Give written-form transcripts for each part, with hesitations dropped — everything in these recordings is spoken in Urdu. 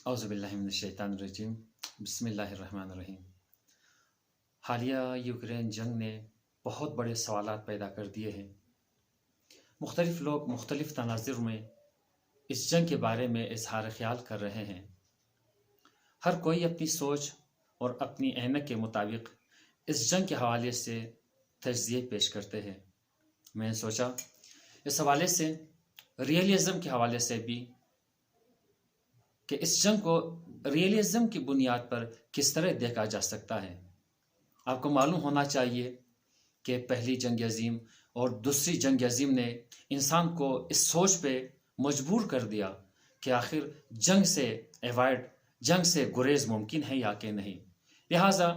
اعوذ باللہ من الشیطان الرجیم بسم اللہ الرحمن الرحیم۔ حالیہ یوکرین جنگ نے بہت بڑے سوالات پیدا کر دیے ہیں۔ مختلف لوگ مختلف تناظر میں اس جنگ کے بارے میں اظہار خیال کر رہے ہیں۔ ہر کوئی اپنی سوچ اور اپنی اینک کے مطابق اس جنگ کے حوالے سے تجزیے پیش کرتے ہیں۔ میں نے سوچا اس حوالے سے ریئلزم کے حوالے سے بھی کہ اس جنگ کو ریئلزم کی بنیاد پر کس طرح دیکھا جا سکتا ہے۔ آپ کو معلوم ہونا چاہیے کہ پہلی جنگ عظیم اور دوسری جنگ عظیم نے انسان کو اس سوچ پہ مجبور کر دیا کہ آخر جنگ سے گریز ممکن ہے یا کہ نہیں۔ لہٰذا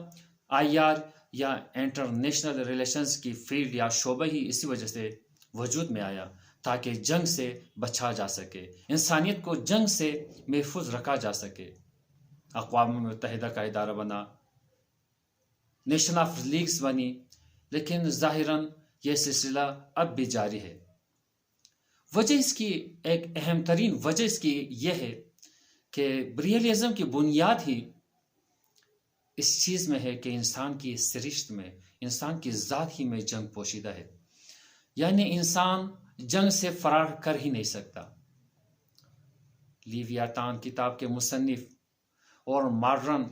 IR یا انٹرنیشنل ریلیشنز کی فیلڈ یا شعبہ ہی اسی وجہ سے وجود میں آیا تاکہ جنگ سے بچا جا سکے، انسانیت کو جنگ سے محفوظ رکھا جا سکے۔ اقوام متحدہ کا ادارہ بنا، نیشن آف لیگز بنی، لیکن ظاہراً یہ سلسلہ اب بھی جاری ہے۔ وجہ اس کی ایک اہم ترین وجہ اس کی یہ ہے کہ ریئلزم کی بنیاد ہی اس چیز میں ہے کہ انسان کی سرشت میں، انسان کی ذات ہی میں جنگ پوشیدہ ہے، یعنی انسان جنگ سے فرار کر ہی نہیں سکتا۔ لیویاتان کتاب کے مصنف اور ماڈرن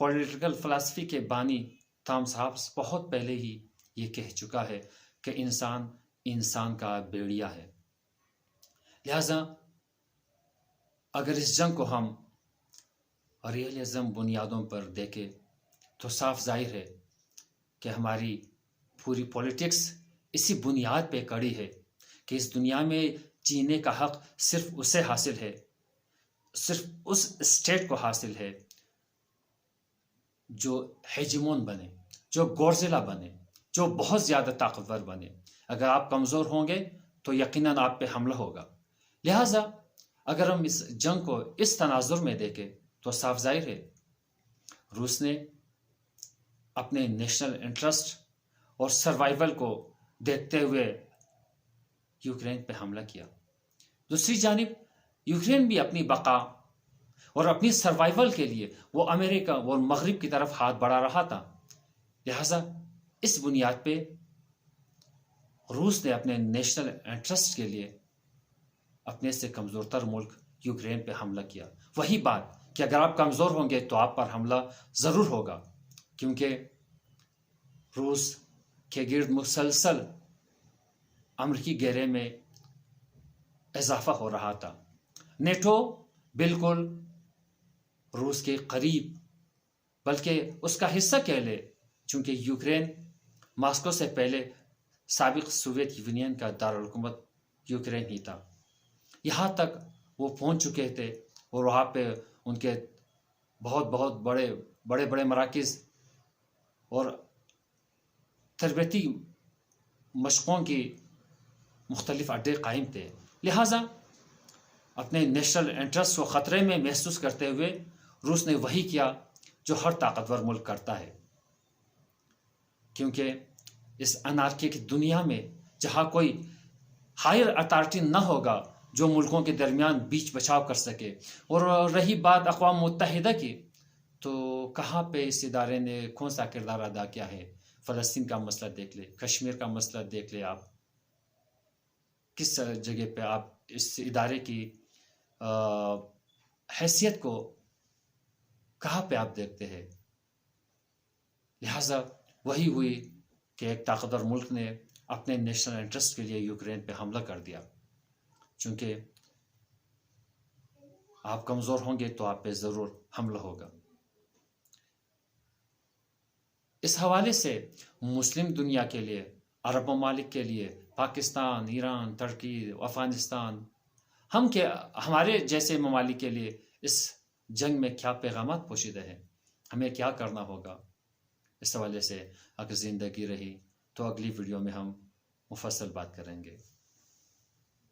پولیٹیکل فلسفی کے بانی تھامس ہابس بہت پہلے ہی یہ کہہ چکا ہے کہ انسان کا بیڑیا ہے۔ لہذا اگر اس جنگ کو ہم ریئلزم بنیادوں پر دیکھیں تو صاف ظاہر ہے کہ ہماری پوری پولیٹکس اسی بنیاد پہ کڑی ہے کہ اس دنیا میں جینے کا حق صرف اسے حاصل ہے، صرف اس اسٹیٹ کو حاصل ہے جو ہیجمون بنے، جو گورزیلا بنے، جو بہت زیادہ طاقتور بنے۔ اگر آپ کمزور ہوں گے تو یقیناً آپ پہ حملہ ہوگا۔ لہٰذا اگر ہم اس جنگ کو اس تناظر میں دیکھیں تو صاف ظاہر ہے روس نے اپنے نیشنل انٹرسٹ اور سروائیول کو دیکھتے ہوئے یوکرین پہ حملہ کیا۔ دوسری جانب یوکرین بھی اپنی بقا اور اپنی سروائیول کے لیے وہ امریکہ اور مغرب کی طرف ہاتھ بڑھا رہا تھا۔ لہٰذا اس بنیاد پہ روس نے اپنے نیشنل انٹرسٹ کے لیے اپنے سے کمزور تر ملک یوکرین پہ حملہ کیا۔ وہی بات کہ اگر آپ کمزور ہوں گے تو آپ پر حملہ ضرور ہوگا، کیونکہ روس کے گرد مسلسل امریکی گھیرے میں اضافہ ہو رہا تھا۔ نیٹو بالکل روس کے قریب، بلکہ اس کا حصہ کہہ لے، چونکہ یوکرین ماسکو سے پہلے سابق سوویت یونین کا دارالحکومت یوکرین ہی تھا۔ یہاں تک وہ پہنچ چکے تھے اور وہاں پہ ان کے بہت بڑے مراکز اور تربیتی مشقوں کی مختلف اڈے قائم تھے۔ لہٰذا اپنے نیشنل انٹرسٹ کو خطرے میں محسوس کرتے ہوئے روس نے وہی کیا جو ہر طاقتور ملک کرتا ہے، کیونکہ اس انارکی کی دنیا میں جہاں کوئی ہائر اتھارٹی نہ ہوگا جو ملکوں کے درمیان بیچ بچاؤ کر سکے، اور رہی بات اقوام متحدہ کی، تو کہاں پہ اس ادارے نے کون سا کردار ادا کیا ہے؟ فلسطین کا مسئلہ دیکھ لے، کشمیر کا مسئلہ دیکھ لے، آپ کس جگہ پہ آپ اس ادارے کی حیثیت کو کہاں پہ آپ دیکھتے ہیں؟ لہٰذا وہی ہوئی کہ ایک طاقتور ملک نے اپنے نیشنل انٹرسٹ کے لیے یوکرین پہ حملہ کر دیا۔ چونکہ آپ کمزور ہوں گے تو آپ پہ ضرور حملہ ہوگا۔ اس حوالے سے مسلم دنیا کے لیے، عرب ممالک کے لیے، پاکستان، ایران، ترکی، افغانستان، ہمارے جیسے ممالک کے لیے اس جنگ میں کیا پیغامات پوشیدہ ہیں، ہمیں کیا کرنا ہوگا؟ اس حوالے سے اگر زندگی رہی تو اگلی ویڈیو میں ہم مفصل بات کریں گے۔